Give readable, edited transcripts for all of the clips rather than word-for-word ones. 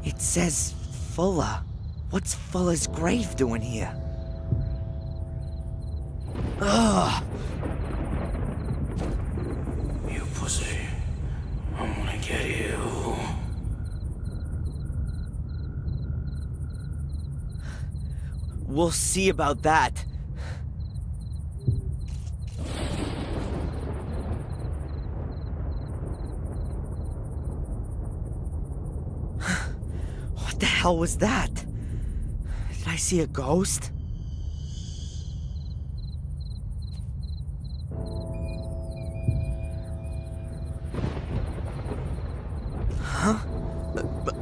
It says Fuller. What's Fuller's grave doing here? Ugh! You pussy. I'm gonna get you. We'll see about that. What the hell was that? Did I see a ghost? Huh?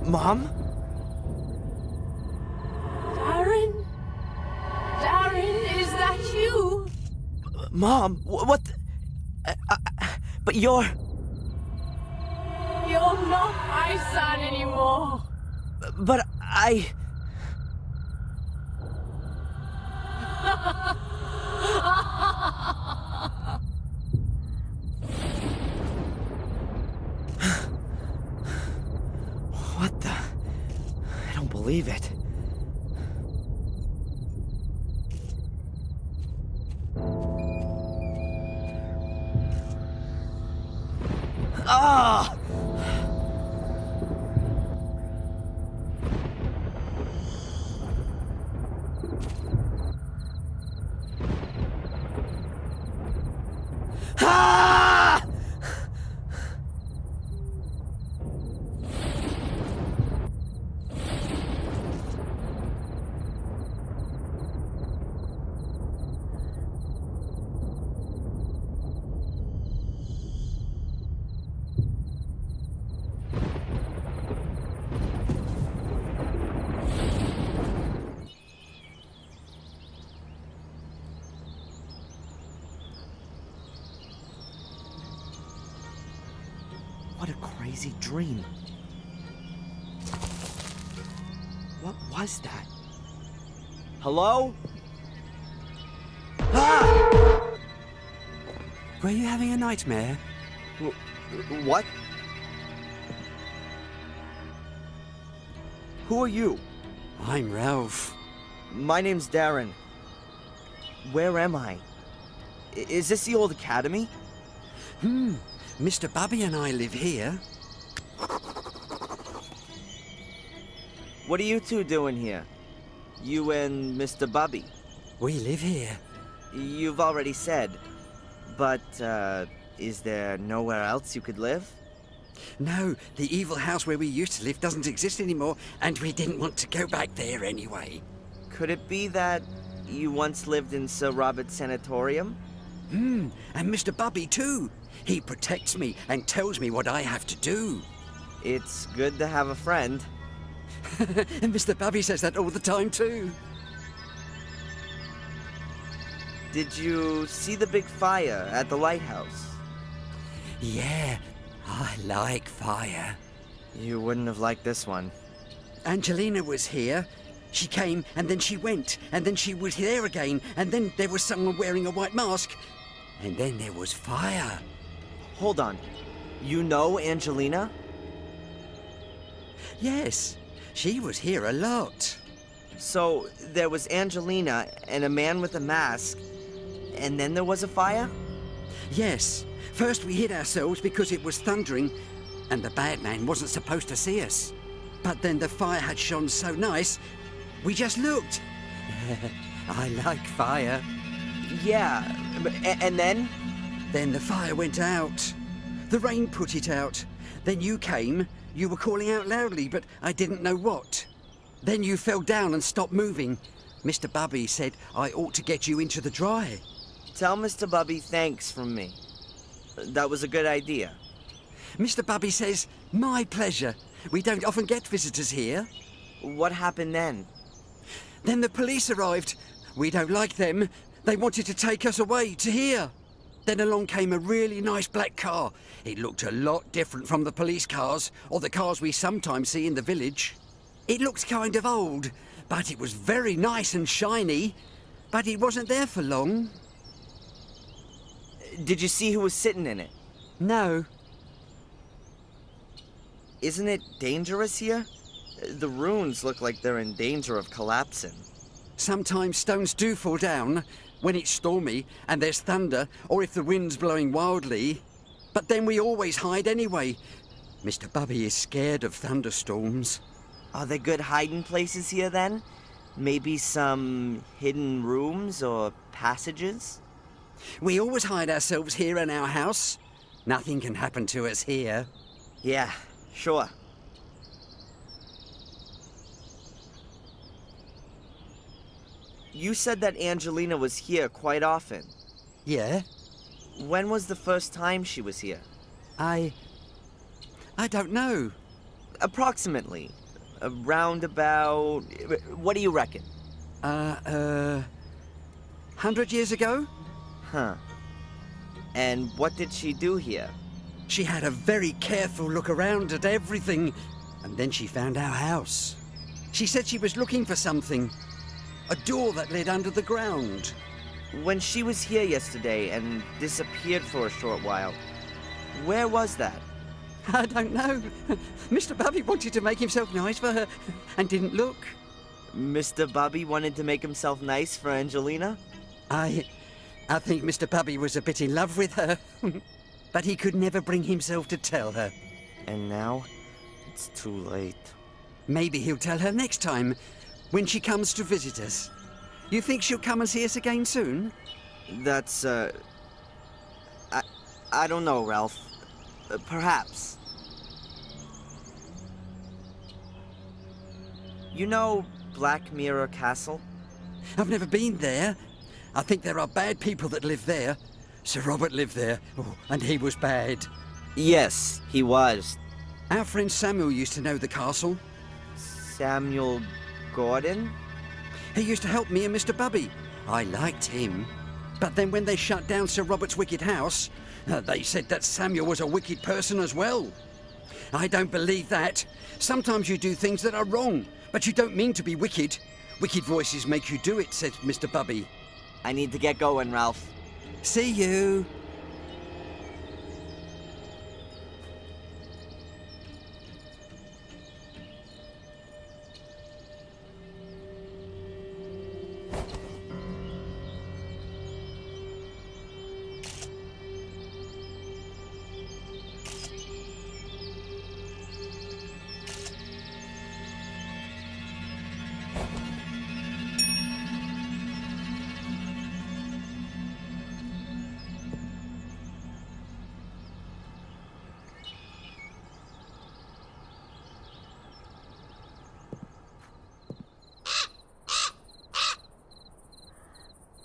Mom? Darren? Darren, is that you? Mom, what the... but you're... You're not my son anymore. But I... What the... I don't believe it. Ah! Ah! What a crazy dream. What was that? Hello? Ah! Were you having a nightmare? What? Who are you? I'm Ralph. My name's Darren. Where am I? Is this the old academy? Mr. Bubby and I live here. What are you two doing here? You and Mr. Bubby? We live here. You've already said. But, is there nowhere else you could live? No, the evil house where we used to live doesn't exist anymore, and we didn't want to go back there anyway. Could it be that you once lived in Sir Robert's sanatorium? And Mr. Bubby too. He protects me and tells me what I have to do. It's good to have a friend. And Mr. Bubby says that all the time too. Did you see the big fire at the lighthouse? Yeah, I like fire. You wouldn't have liked this one. Angelina was here. She came, and then she went, and then she was there again, and then there was someone wearing a white mask, and then there was fire. Hold on. You know Angelina? Yes, she was here a lot. So, there was Angelina and a man with a mask, and then there was a fire? Yes, first we hid ourselves because it was thundering, and the bad man wasn't supposed to see us. But then the fire had shone so nice, we just looked. I like fire. Yeah, and then? Then the fire went out. The rain put it out. Then you came. You were calling out loudly, but I didn't know what. Then you fell down and stopped moving. Mr. Bubby said I ought to get you into the dry. Tell Mr. Bubby thanks from me. That was a good idea. Mr. Bubby says, my pleasure. We don't often get visitors here. What happened then? Then the police arrived. We don't like them. They wanted to take us away to here. Then along came a really nice black car. It looked a lot different from the police cars, or the cars we sometimes see in the village. It looked kind of old, but it was very nice and shiny. But it wasn't there for long. Did you see who was sitting in it? No. Isn't it dangerous here? The ruins look like they're in danger of collapsing. Sometimes stones do fall down when it's stormy and there's thunder, or if the wind's blowing wildly. But then we always hide anyway. Mr. Bubby is scared of thunderstorms. Are there good hiding places here then? Maybe some hidden rooms or passages? We always hide ourselves here in our house. Nothing can happen to us here. Yeah, sure. You said that Angelina was here quite often. Yeah? When was the first time she was here? I don't know. Approximately. Around about... What do you reckon? 100 years ago? Huh. And what did she do here? She had a very careful look around at everything, and then she found our house. She said she was looking for something. A door that led under the ground. When she was here yesterday and disappeared for a short while, where was that? I don't know. Mr. Bubby wanted to make himself nice for her and didn't look. Mr. Bubby wanted to make himself nice for Angelina? I think Mr. Bubby was a bit in love with her, but he could never bring himself to tell her. And now, it's too late. Maybe he'll tell her next time, when she comes to visit us. You think she'll come and see us again soon? That's, I don't know, Ralph. Perhaps. You know Black Mirror Castle? I've never been there. I think there are bad people that live there. Sir Robert lived there, and he was bad. Yes, he was. Our friend Samuel used to know the castle. Samuel Gordon? He used to help me and Mr. Bubby. I liked him. But then when they shut down Sir Robert's wicked house, they said that Samuel was a wicked person as well. I don't believe that. Sometimes you do things that are wrong, but you don't mean to be wicked. Wicked voices make you do it, said Mr. Bubby. I need to get going, Ralph. See you.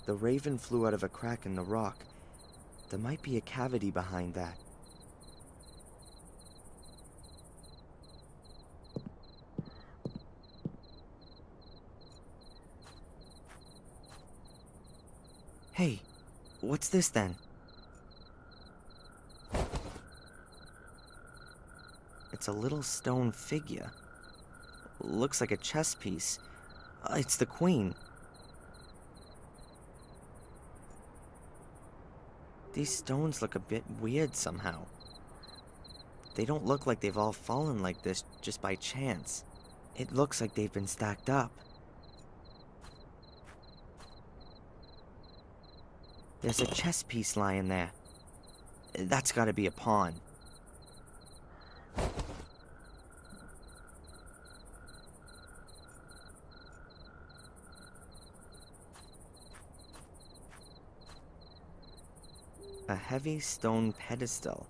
The raven flew out of a crack in the rock. There might be a cavity behind that. Hey, what's this then? It's a little stone figure. Looks like a chess piece. It's the queen. These stones look a bit weird somehow. They don't look like they've all fallen like this just by chance. It looks like they've been stacked up. There's a chess piece lying there. That's gotta be a pawn. A heavy stone pedestal.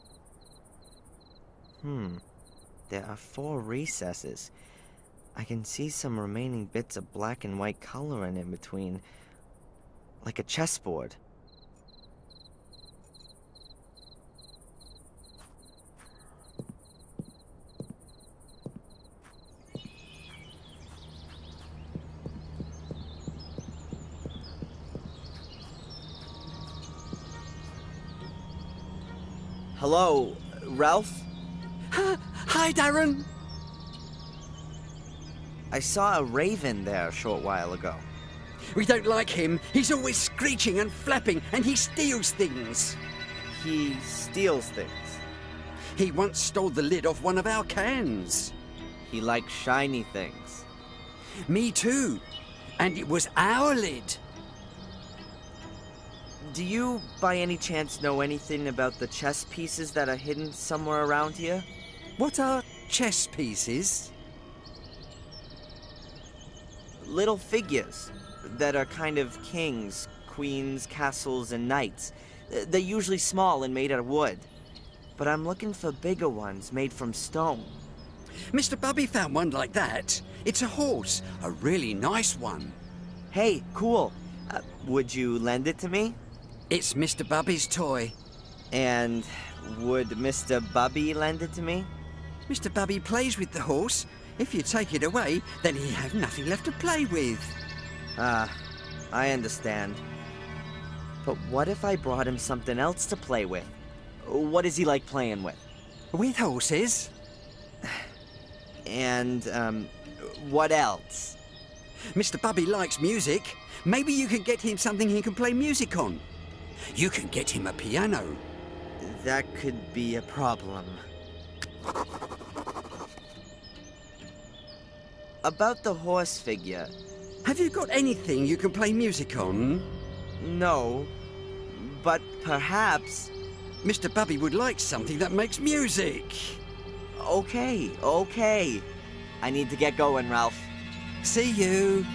There are 4 recesses. I can see some remaining bits of black and white coloring in between, like a chessboard. Hello, Ralph? Hi, Darren. I saw a raven there a short while ago. We don't like him. He's always screeching and flapping, and he steals things. He steals things. He once stole the lid off one of our cans. He likes shiny things. Me too. And it was our lid. Do you, by any chance, know anything about the chess pieces that are hidden somewhere around here? What are chess pieces? Little figures that are kind of kings, queens, castles, and knights. They're usually small and made out of wood. But I'm looking for bigger ones made from stone. Mr. Bubby found one like that. It's a horse, a really nice one. Hey, cool. Would you lend it to me? It's Mr. Bubby's toy. And would Mr. Bubby lend it to me? Mr. Bubby plays with the horse. If you take it away, then he'll have nothing left to play with. Ah, I understand. But what if I brought him something else to play with? What is he like playing with? With horses? And, what else? Mr. Bubby likes music. Maybe you can get him something he can play music on. You can get him a piano. That could be a problem. About the horse figure. Have you got anything you can play music on? No, but perhaps... Mr. Bubby would like something that makes music. Okay. I need to get going, Ralph. See you.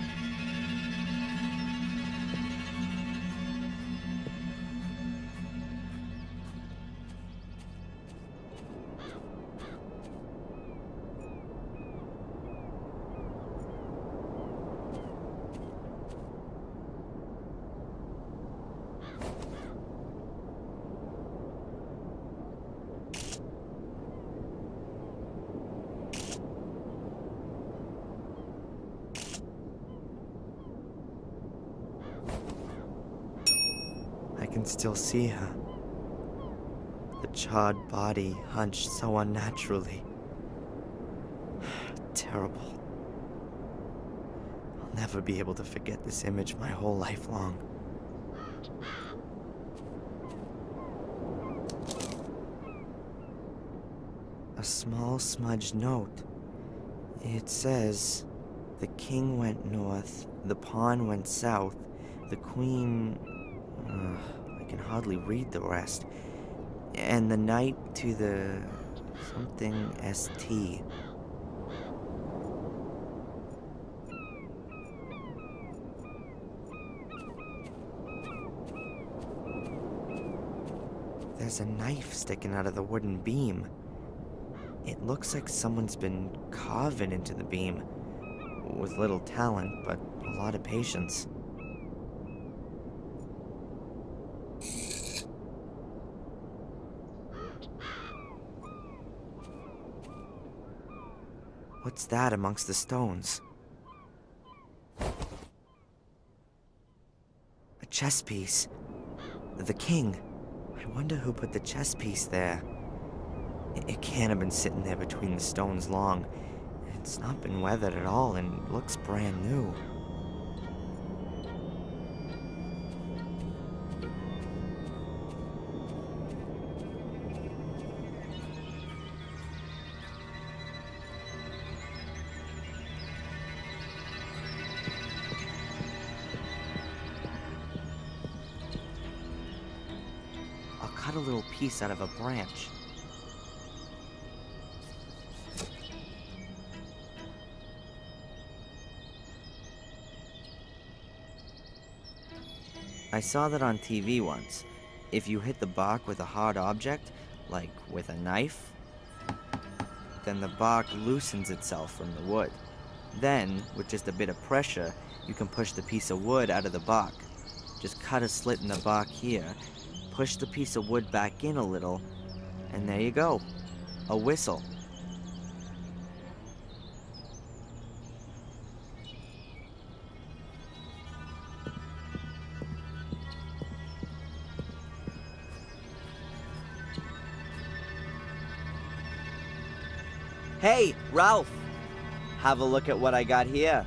I can still see her. The charred body hunched so unnaturally. Terrible. I'll never be able to forget this image my whole life long. A small smudged note. It says, "The king went north, the pawn went south, the queen..." I can hardly read the rest. And the knight to the... something ST. There's a knife sticking out of the wooden beam. It looks like someone's been carving into the beam. With little talent, but a lot of patience. What's that amongst the stones? A chess piece. The king. I wonder who put the chess piece there. It can't have been sitting there between the stones long. It's not been weathered at all and looks brand new. Cut a little piece out of a branch. I saw that on TV once. If you hit the bark with a hard object, like with a knife, then the bark loosens itself from the wood. Then, with just a bit of pressure, you can push the piece of wood out of the bark. Just cut a slit in the bark here, push the piece of wood back in a little, and there you go. A whistle. Hey, Ralph! Have a look at what I got here.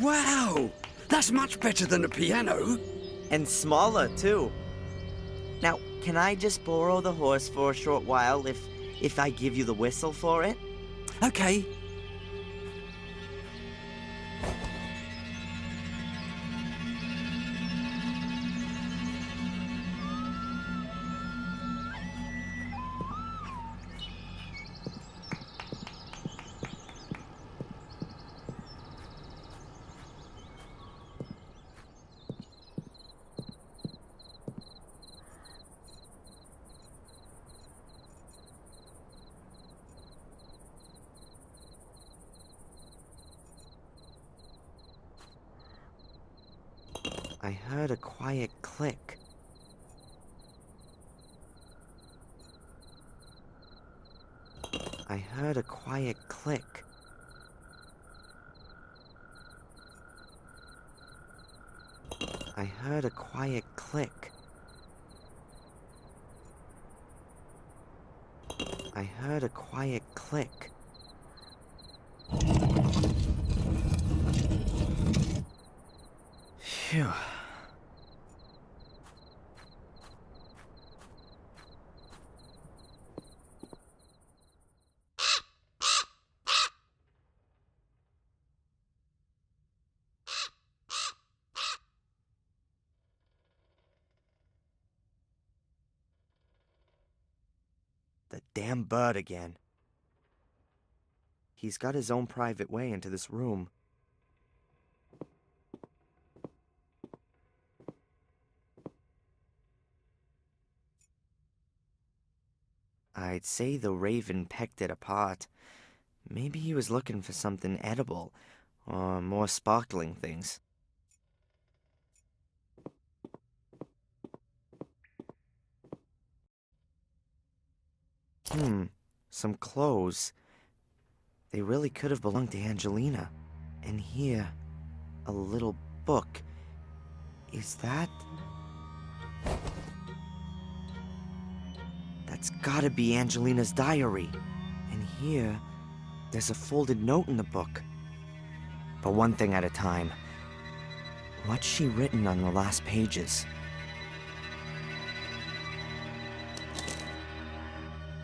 Wow! That's much better than a piano. And smaller, too. Now, can I just borrow the horse for a short while if I give you the whistle for it? Okay. I heard a quiet click. I heard a quiet click. I heard a quiet click. I heard a quiet click. Phew. The damn bird again. He's got his own private way into this room. I'd say the raven pecked it apart. Maybe he was looking for something edible, or more sparkling things. Some clothes. They really could have belonged to Angelina. And here, a little book. Is that... That's gotta be Angelina's diary. And here, there's a folded note in the book. But one thing at a time. What's she written on the last pages?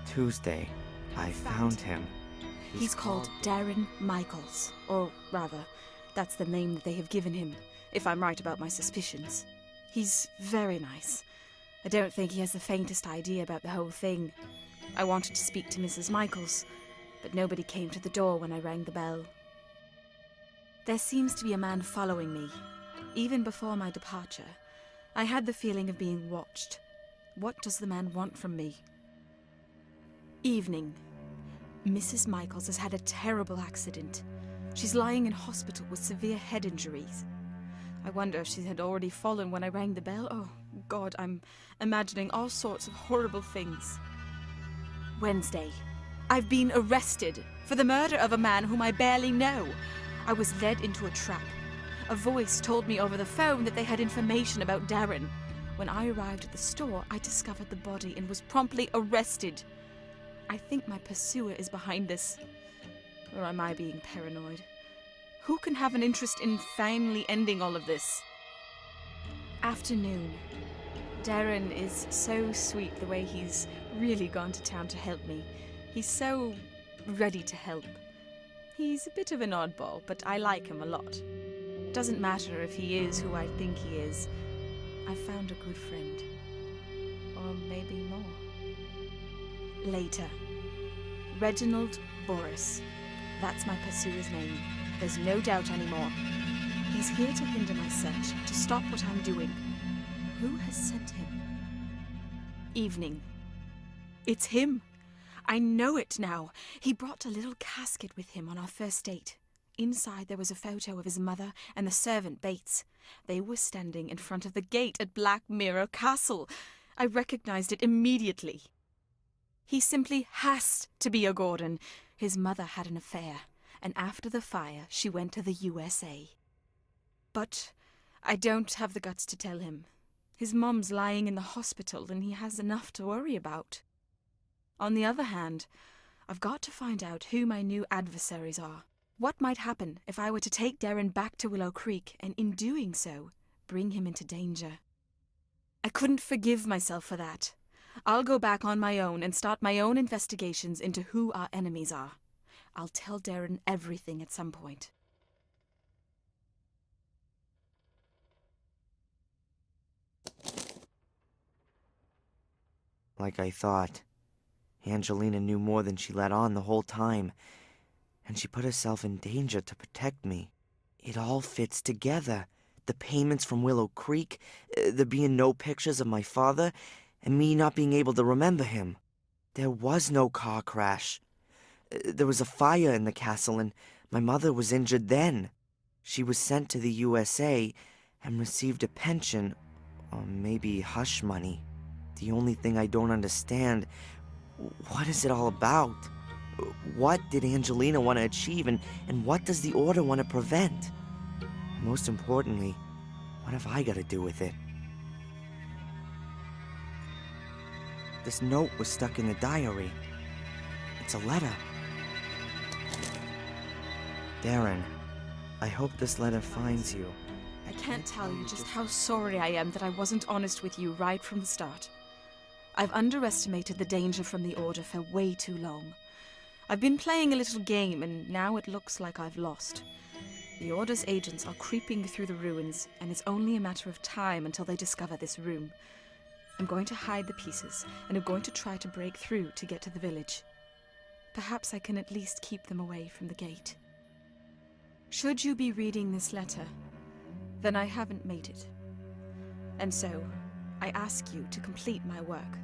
Tuesday, I found him. He's called Darren Michaels. Or rather, that's the name that they have given him, if I'm right about my suspicions. He's very nice. I don't think he has the faintest idea about the whole thing. I wanted to speak to Mrs. Michaels, but nobody came to the door when I rang the bell. There seems to be a man following me. Even before my departure, I had the feeling of being watched. What does the man want from me? Evening. Mrs. Michaels has had a terrible accident. She's lying in hospital with severe head injuries. I wonder if she had already fallen when I rang the bell. Oh, God, I'm imagining all sorts of horrible things. Wednesday. I've been arrested for the murder of a man whom I barely know. I was led into a trap. A voice told me over the phone that they had information about Darren. When I arrived at the store, I discovered the body and was promptly arrested. I think my pursuer is behind this. Or am I being paranoid? Who can have an interest in finally ending all of this? Afternoon. Darren is so sweet the way he's really gone to town to help me. He's so ready to help. He's a bit of an oddball, but I like him a lot. Doesn't matter if he is who I think he is. I've found a good friend. Or maybe more. Later. Reginald Boris. That's my pursuer's name. There's no doubt anymore. He's here to hinder my search, to stop what I'm doing. Who has sent him? Evening. It's him. I know it now. He brought a little casket with him on our first date. Inside there was a photo of his mother and the servant Bates. They were standing in front of the gate at Black Mirror Castle. I recognized it immediately. He simply has to be a Gordon. His mother had an affair, and after the fire, she went to the USA. But I don't have the guts to tell him. His mum's lying in the hospital, and he has enough to worry about. On the other hand, I've got to find out who my new adversaries are. What might happen if I were to take Darren back to Willow Creek and in doing so, bring him into danger? I couldn't forgive myself for that. I'll go back on my own and start my own investigations into who our enemies are. I'll tell Darren everything at some point. Like I thought. Angelina knew more than she let on the whole time, and she put herself in danger to protect me. It all fits together. The payments from Willow Creek, there being no pictures of my father, and me not being able to remember him. There was no car crash. There was a fire in the castle, and my mother was injured then. She was sent to the USA and received a pension, or maybe hush money. The only thing I don't understand, what is it all about? What did Angelina want to achieve, and what does the Order want to prevent? Most importantly, what have I got to do with it? This note was stuck in the diary. It's a letter. Darren, I hope this letter finds you. I can't tell you just how sorry I am that I wasn't honest with you right from the start. I've underestimated the danger from the Order for way too long. I've been playing a little game, and now it looks like I've lost. The Order's agents are creeping through the ruins, and it's only a matter of time until they discover this room. I'm going to hide the pieces, and I'm going to try to break through to get to the village. Perhaps I can at least keep them away from the gate. Should you be reading this letter, then I haven't made it. And so, I ask you to complete my work.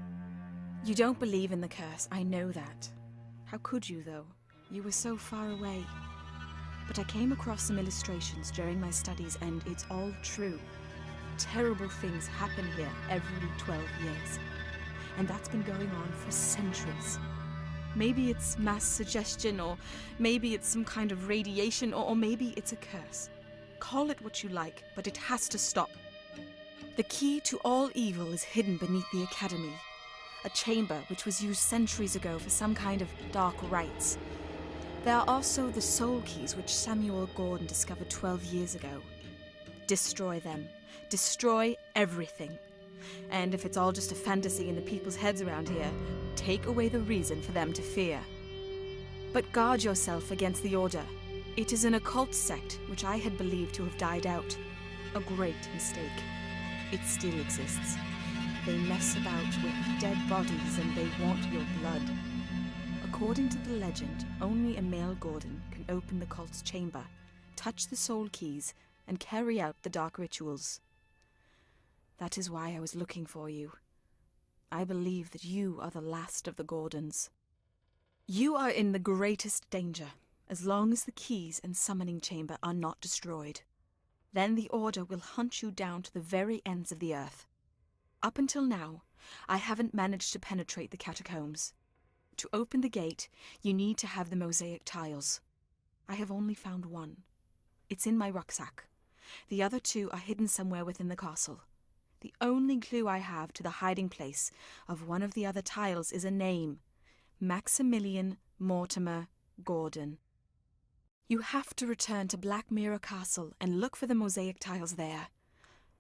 You don't believe in the curse, I know that. How could you, though? You were so far away. But I came across some illustrations during my studies, and it's all true. Terrible things happen here every 12 years. And that's been going on for centuries. Maybe it's mass suggestion, or maybe it's some kind of radiation, or maybe it's a curse. Call it what you like, but it has to stop. The key to all evil is hidden beneath the Academy. A chamber which was used centuries ago for some kind of dark rites. There are also the soul keys which Samuel Gordon discovered 12 years ago. Destroy them. Destroy everything. And if it's all just a fantasy in the people's heads around here, take away the reason for them to fear. But guard yourself against the Order. It is an occult sect which I had believed to have died out. A great mistake. It still exists. They mess about with dead bodies and they want your blood. According to the legend, only a male Gordon can open the cult's chamber, touch the soul keys, and carry out the dark rituals. That is why I was looking for you. I believe that you are the last of the Gordons. You are in the greatest danger, as long as the keys and summoning chamber are not destroyed. Then the Order will hunt you down to the very ends of the earth. Up until now, I haven't managed to penetrate the catacombs. To open the gate, you need to have the mosaic tiles. I have only found one. It's in my rucksack. The other two are hidden somewhere within the castle. The only clue I have to the hiding place of one of the other tiles is a name. Maximilian Mortimer Gordon. You have to return to Black Mirror Castle and look for the mosaic tiles there.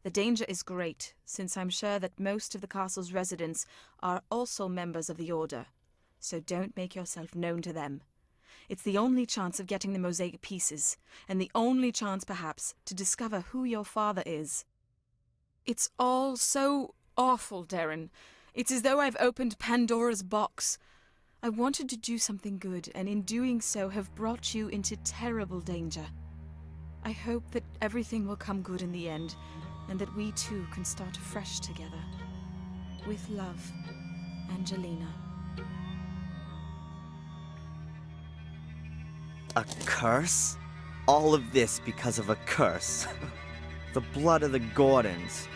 The danger is great, since I'm sure that most of the castle's residents are also members of the Order, so don't make yourself known to them. It's the only chance of getting the mosaic pieces, and the only chance, perhaps, to discover who your father is. It's all so awful, Darren. It's as though I've opened Pandora's box. I wanted to do something good, and in doing so have brought you into terrible danger. I hope that everything will come good in the end, and that we too can start afresh together. With love, Angelina. A curse? All of this because of a curse. The blood of the Gordons.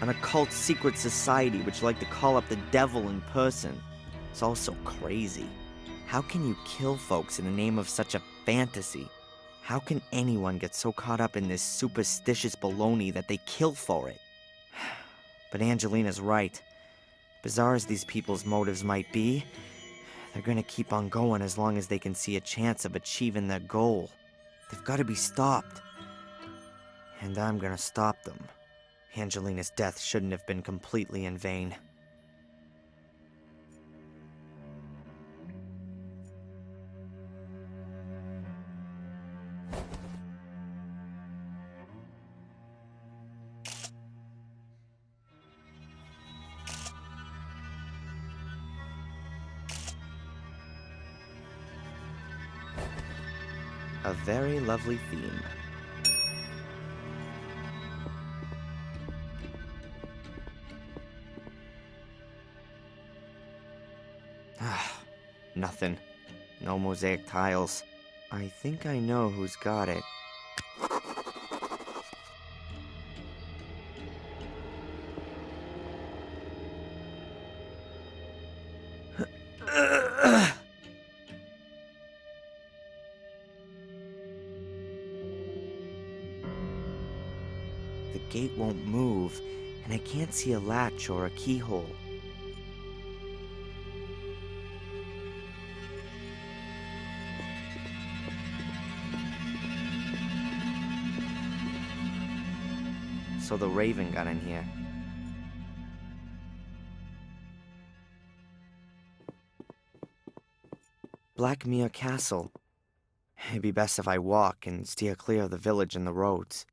An occult secret society which like to call up the devil in person. It's all so crazy. How can you kill folks in the name of such a fantasy? How can anyone get so caught up in this superstitious baloney that they kill for it? But Angelina's right. Bizarre as these people's motives might be, they're gonna keep on going as long as they can see a chance of achieving their goal. They've got to be stopped. And I'm gonna stop them. Angelina's death shouldn't have been completely in vain. A very lovely theme. Nothing. No mosaic tiles. I think I know who's got it. The gate won't move, and I can't see a latch or a keyhole. So the Raven got in here. Blackmere Castle. It'd be best if I walk and steer clear of the village and the roads.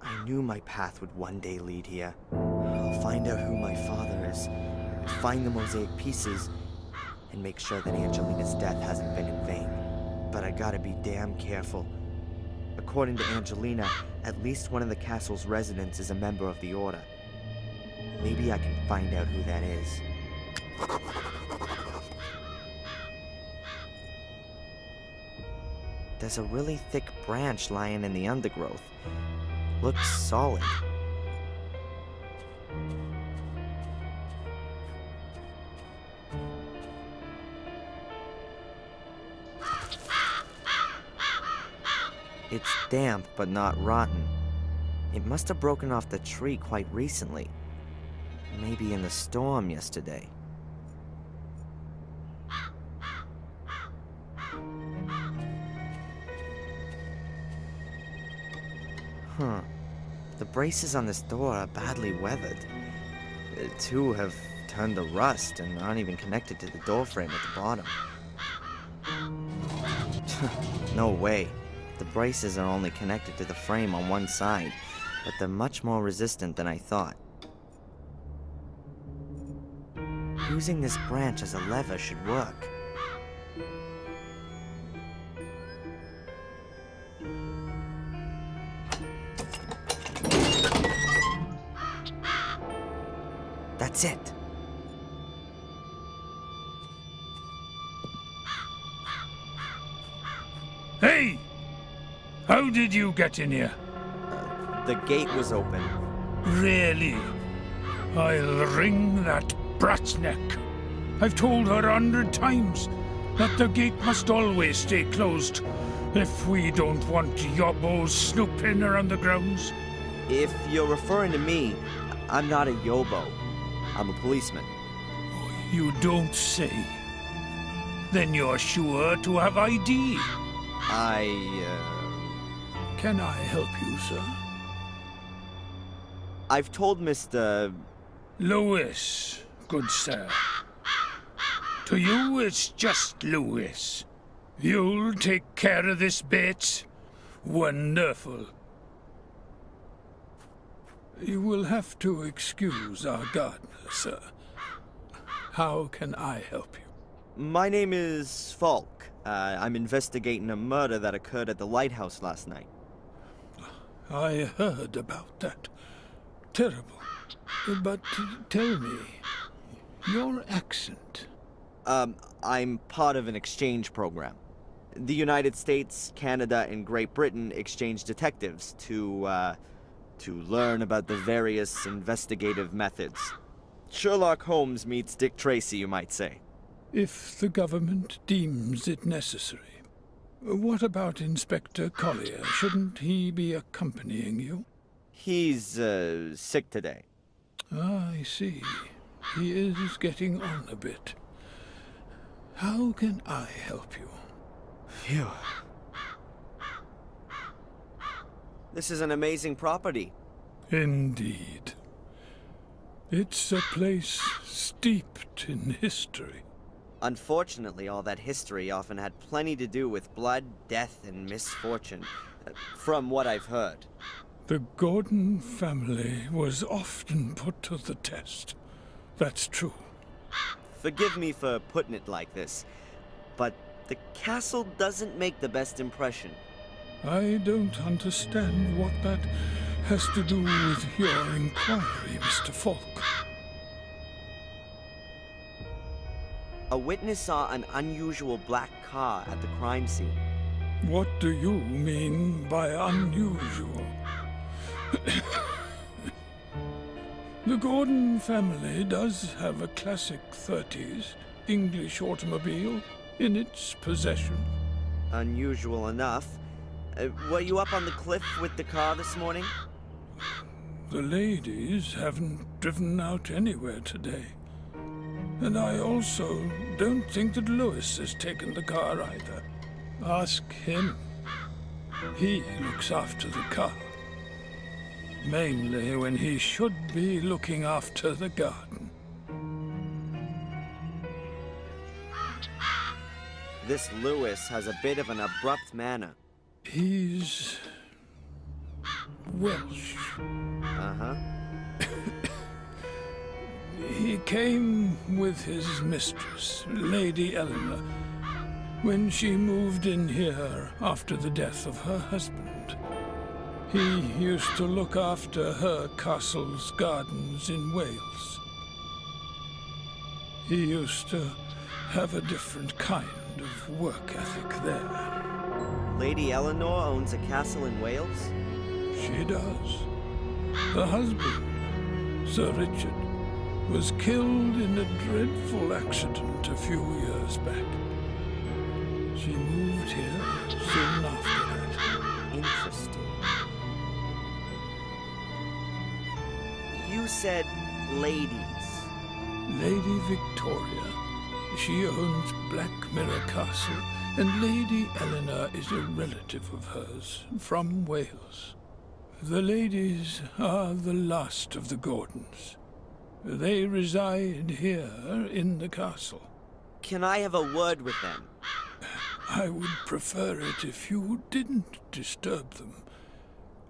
I knew my path would one day lead here. I'll find out who my father is, find the mosaic pieces, and make sure that Angelina's death hasn't been in vain. But I gotta be damn careful. According to Angelina, at least one of the castle's residents is a member of the Order. Maybe I can find out who that is. There's a really thick branch lying in the undergrowth. Looks solid. It's damp, but not rotten. It must have broken off the tree quite recently. Maybe in the storm yesterday. Huh. The braces on this door are badly weathered. Two have turned to rust and aren't even connected to the doorframe at the bottom. No way. The braces are only connected to the frame on one side, but they're much more resistant than I thought. Using this branch as a lever should work. That's it. Hey! How did you get in here? The gate was open. Really? I'll wring that brat's neck. I've told her 100 times that the gate must always stay closed if we don't want yobbos snooping around the grounds. If you're referring to me, I'm not a yobo. I'm a policeman. You don't say. Then you're sure to have ID. Can I help you, sir? I've told Mr. Lewis, good sir. To you, it's just Lewis. You'll take care of this bit? Wonderful. You will have to excuse our gardener, sir. How can I help you? My name is Falk. I'm investigating a murder that occurred at the lighthouse last night. I heard about that. Terrible. But tell me, your accent. I'm part of an exchange program. The United States, Canada, and Great Britain exchange detectives to learn about the various investigative methods. Sherlock Holmes meets Dick Tracy, you might say. If the government deems it necessary. What about Inspector Collier? Shouldn't he be accompanying you? He's, sick today. Ah, I see. He is getting on a bit. How can I help you? Phew. This is an amazing property. Indeed. It's a place steeped in history. Unfortunately, all that history often had plenty to do with blood, death, and misfortune, from what I've heard. The Gordon family was often put to the test. That's true. Forgive me for putting it like this, but the castle doesn't make the best impression. I don't understand what that has to do with your inquiry, Mr. Falk. A witness saw an unusual black car at the crime scene. What do you mean by unusual? The Gordon family does have a classic 30s English automobile in its possession. Unusual enough. Were you up on the cliff with the car this morning? The ladies haven't driven out anywhere today. And I also don't think that Lewis has taken the car either. Ask him. He looks after the car. Mainly when he should be looking after the garden. This Lewis has a bit of an abrupt manner. He's Welsh. Uh-huh. He came with his mistress, Lady Eleanor, when she moved in here after the death of her husband. He used to look after her castle's gardens in Wales. He used to have a different kind of work ethic there. Lady Eleanor owns a castle in Wales? She does. Her husband, Sir Richard, was killed in a dreadful accident a few years back. She moved here soon after that. Interesting. You said ladies. Lady Victoria. She owns Black Mirror Castle, and Lady Eleanor is a relative of hers from Wales. The ladies are the last of the Gordons. They reside here in the castle. Can I have a word with them? I would prefer it if you didn't disturb them.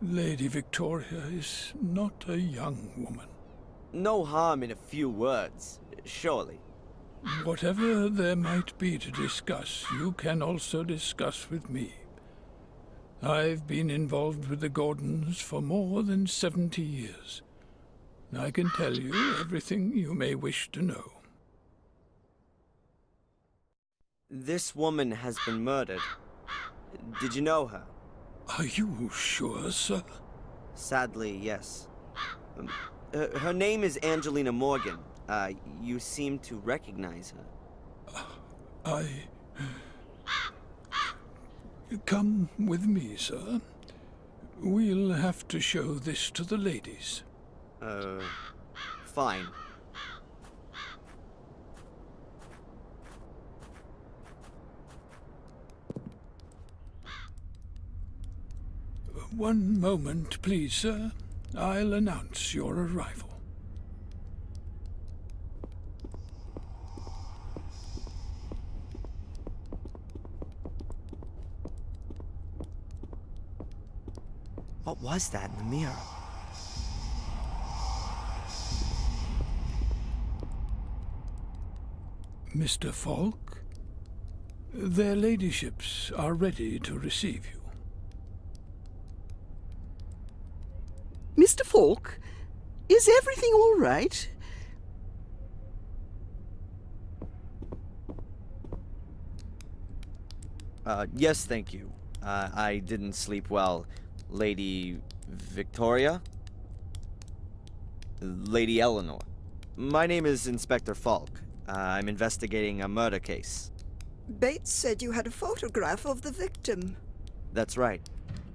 Lady Victoria is not a young woman. No harm in a few words, surely. Whatever there might be to discuss, you can also discuss with me. I've been involved with the Gordons for more than 70 years. I can tell you everything you may wish to know. This woman has been murdered. Did you know her? Are you sure, sir? Sadly, yes. Her name is Angelina Morgan. You seem to recognize her. Come with me, sir. We'll have to show this to the ladies. Fine. One moment, please, sir. I'll announce your arrival. What was that in the mirror? Mr. Falk, their ladyships are ready to receive you. Mr. Falk, is everything all right? Yes, thank you. I didn't sleep well. Lady Victoria? Lady Eleanor. My name is Inspector Falk. I'm investigating a murder case. Bates said you had a photograph of the victim. That's right.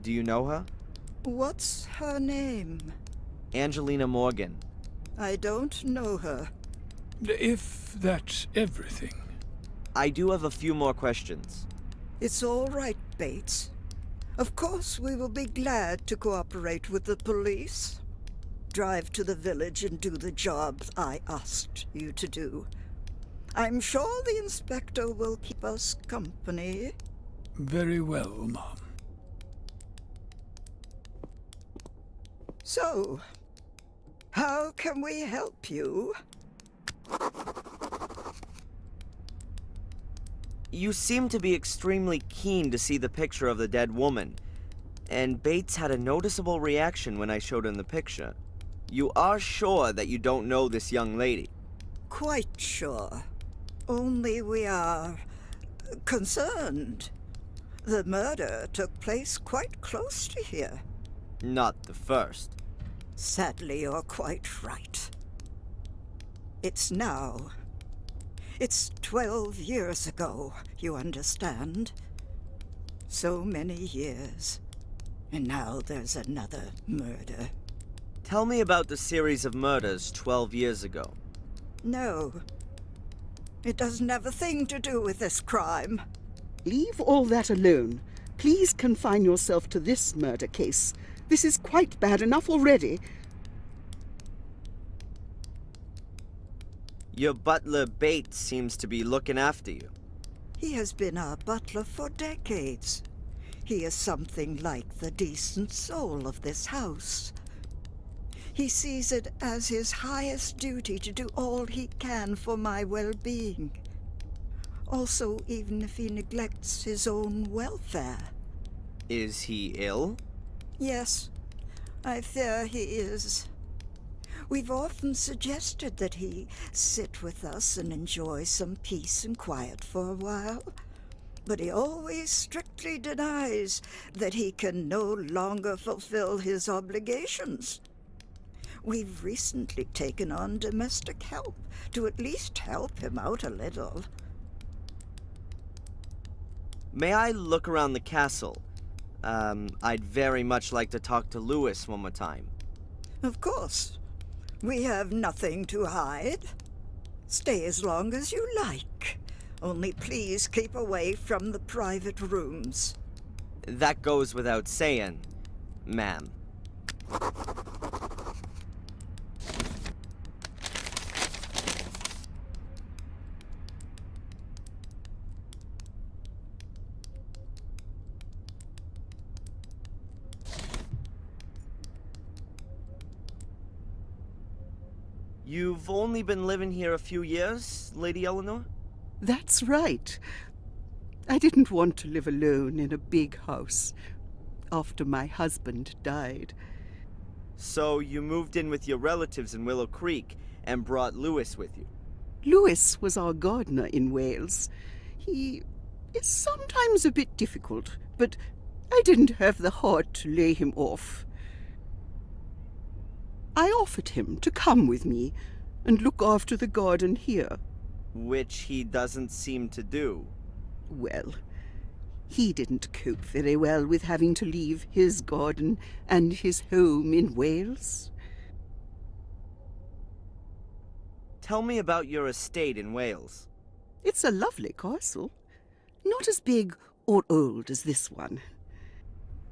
Do you know her? What's her name? Angelina Morgan. I don't know her. If that's everything. I do have a few more questions. It's all right, Bates. Of course, we will be glad to cooperate with the police. Drive to the village and do the job I asked you to do. I'm sure the inspector will keep us company. Very well, Mom. So, how can we help you? You seem to be extremely keen to see the picture of the dead woman, and Bates had a noticeable reaction when I showed him the picture. You are sure that you don't know this young lady? Quite sure. Only we are concerned. The murder took place quite close to here. Not the first. Sadly, you're quite right. It's now. It's 12 years ago, you understand? So many years. And now there's another murder. Tell me about the series of murders 12 years ago. No. It doesn't have a thing to do with this crime. Leave all that alone. Please confine yourself to this murder case. This is quite bad enough already. Your butler Bates seems to be looking after you. He has been our butler for decades. He is something like the decent soul of this house. He sees it as his highest duty to do all he can for my well-being. Also, even if he neglects his own welfare. Is he ill? Yes, I fear he is. We've often suggested that he sit with us and enjoy some peace and quiet for a while, but he always strictly denies that he can no longer fulfill his obligations. We've recently taken on domestic help to at least help him out a little. May I look around the castle? I'd very much like to talk to Louis one more time. Of course. We have nothing to hide. Stay as long as you like. Only please keep away from the private rooms. That goes without saying, ma'am. You've only been living here a few years, Lady Eleanor? That's right. I didn't want to live alone in a big house after my husband died. So you moved in with your relatives in Willow Creek and brought Louis with you? Louis was our gardener in Wales. He is sometimes a bit difficult, but I didn't have the heart to lay him off. I offered him to come with me and look after the garden here. Which he doesn't seem to do. Well, he didn't cope very well with having to leave his garden and his home in Wales. Tell me about your estate in Wales. It's a lovely castle. Not as big or old as this one.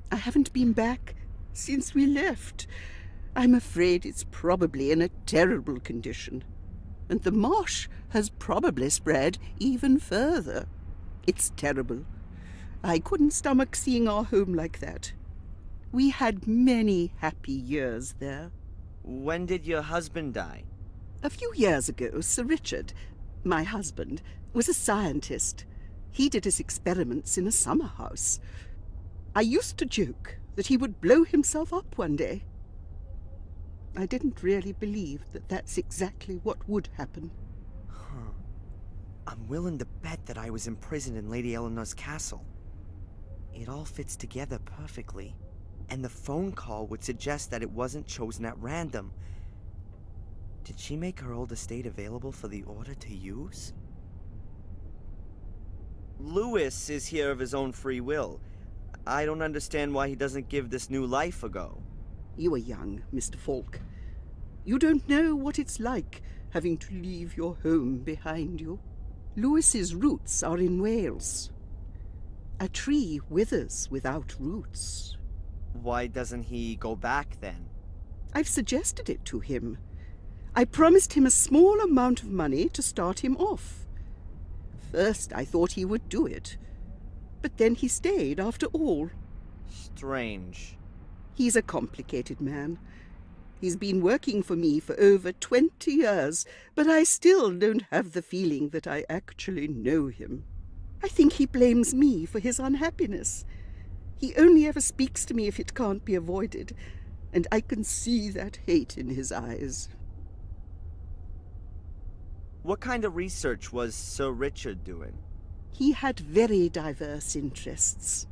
I haven't been back since we left. I'm afraid it's probably in a terrible condition. And the marsh has probably spread even further. It's terrible. I couldn't stomach seeing our home like that. We had many happy years there. When did your husband die? A few years ago, Sir Richard, my husband, was a scientist. He did his experiments in a summer house. I used to joke that he would blow himself up one day. I didn't really believe that that's exactly what would happen. Huh. I'm willing to bet that I was imprisoned in Lady Eleanor's castle. It all fits together perfectly. And the phone call would suggest that it wasn't chosen at random. Did she make her old estate available for the Order to use? Louis is here of his own free will. I don't understand why he doesn't give this new life a go. You are young, Mr. Falk. You don't know what it's like having to leave your home behind you. Lewis's roots are in Wales. A tree withers without roots. Why doesn't he go back then? I've suggested it to him. I promised him a small amount of money to start him off. First, I thought he would do it, but then he stayed after all. Strange. He's a complicated man. He's been working for me for over 20 years, but I still don't have the feeling that I actually know him. I think he blames me for his unhappiness. He only ever speaks to me if it can't be avoided, and I can see that hate in his eyes. What kind of research was Sir Richard doing? He had very diverse interests.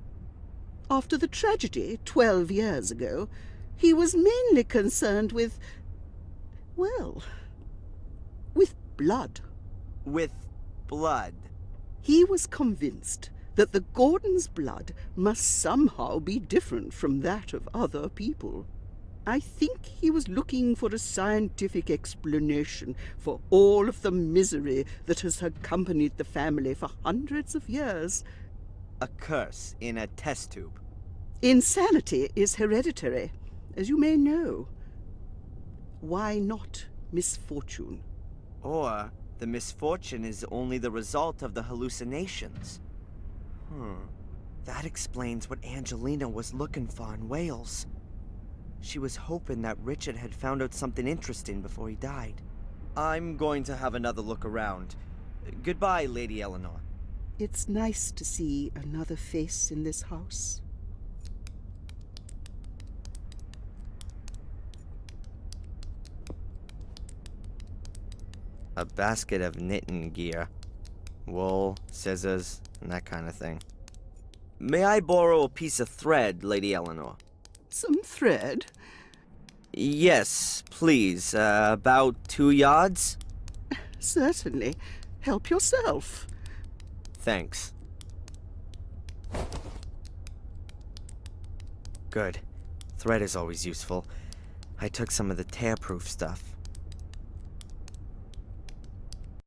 After the tragedy 12 years ago, he was mainly concerned with, well, with blood. With blood. He was convinced that the Gordons' blood must somehow be different from that of other people. I think he was looking for a scientific explanation for all of the misery that has accompanied the family for hundreds of years. A curse in a test tube. Insanity is hereditary, as you may know. Why not misfortune? Or the misfortune is only the result of the hallucinations. That explains what Angelina was looking for in Wales. She was hoping that Richard had found out something interesting before he died. I'm going to have another look around. Goodbye, Lady Eleanor. It's nice to see another face in this house. A basket of knitting gear. Wool, scissors, and that kind of thing. May I borrow a piece of thread, Lady Eleanor? Some thread? Yes, please. About 2 yards? Certainly. Help yourself. Thanks. Good. Thread is always useful. I took some of the tear-proof stuff.